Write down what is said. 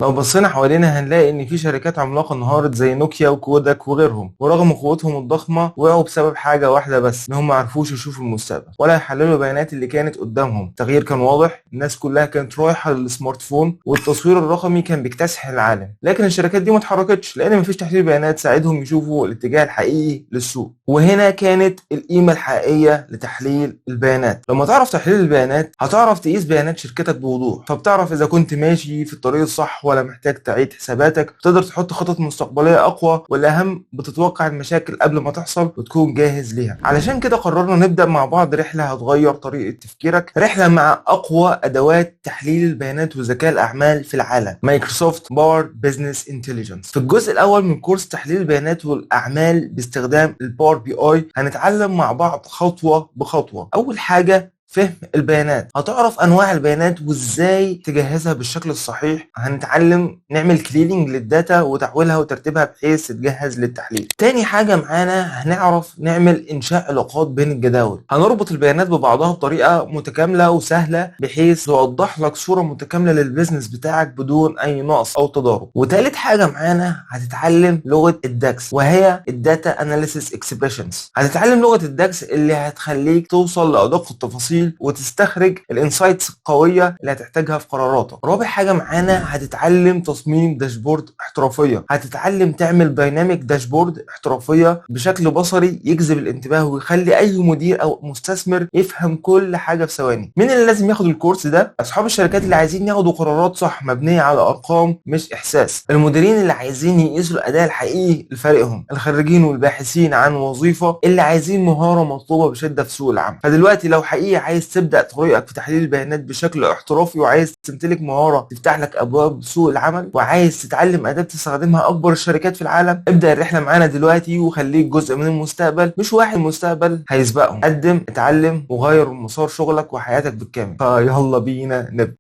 لو بصينا حوالينا هنلاقي ان في شركات عملاقه انهارت زي نوكيا وكوداك وغيرهم، ورغم قوتهم الضخمه وقعوا بسبب حاجه واحده بس، ان هم ما عرفوش يشوفوا المستقبل ولا يحللوا البيانات اللي كانت قدامهم. التغيير كان واضح، الناس كلها كانت رايحه للسمارت فون والتصوير الرقمي كان بيكتسح العالم، لكن الشركات دي ما اتحركتش لان مفيش تحليل بيانات ساعدهم يشوفوا الاتجاه الحقيقي للسوق. وهنا كانت القيمه الحقيقيه لتحليل البيانات. لما تعرف تحليل البيانات هتعرف تقيس بيانات شركتك بوضوح، فبتعرف اذا كنت ماشي في الطريق الصح ولا محتاج تعيد حساباتك، تقدر تحط خطط مستقبليه اقوى، والاهم بتتوقع المشاكل قبل ما تحصل وتكون جاهز ليها. علشان كده قررنا نبدا مع بعض رحله هتغير طريقه تفكيرك، رحله مع اقوى ادوات تحليل البيانات وذكاء الاعمال في العالم، مايكروسوفت باور بزنس انتليجنس. في الجزء الاول من كورس تحليل البيانات والاعمال باستخدام الباور بي اي هنتعلم مع بعض خطوه بخطوه. اول حاجه فهم البيانات، هتعرف انواع البيانات وازاي تجهزها بالشكل الصحيح. هنتعلم نعمل كليننج للداتا وتحويلها وترتيبها بحيث تتجهز للتحليل. تاني حاجة معانا هنعرف نعمل انشاء علاقات بين الجداول، هنربط البيانات ببعضها بطريقة متكاملة وسهلة بحيث توضح لك صورة متكاملة للبيزنس بتاعك بدون اي نقص او تضارب. وتالت حاجة معانا هتتعلم لغة الداكس، وهي الداتا اناليسيس اكسبريشنز. هتتعلم لغة الداكس اللي هتخليك توصل لأدق التفاصيل وتستخرج الانسايتس القويه اللي هتحتاجها في قراراتك. رابع حاجه معانا هتتعلم تصميم داشبورد احترافيه، هتتعلم تعمل دايناميك داشبورد احترافيه بشكل بصري يجذب الانتباه ويخلي اي مدير او مستثمر يفهم كل حاجه في ثواني. مين اللي لازم ياخد الكورس ده؟ اصحاب الشركات اللي عايزين ياخدوا قرارات صح مبنيه على ارقام مش احساس، المديرين اللي عايزين يقيسوا الاداء الحقيقي لفريقهم، الخريجين والباحثين عن وظيفه اللي عايزين مهاره مطلوبه بشده في سوق العمل. فدلوقتي لو حقيقي عايز تبدأ طريقك في تحليل البيانات بشكل احترافي، وعايز تمتلك مهارة تفتح لك أبواب سوق العمل، وعايز تتعلم أداة تستخدمها أكبر الشركات في العالم، ابدأ الرحلة معانا دلوقتي وخليك جزء من المستقبل مش واحد المستقبل هيسبقهم. قدم، اتعلم، وغير مسار شغلك وحياتك بالكامل. فيلا بينا نبدأ.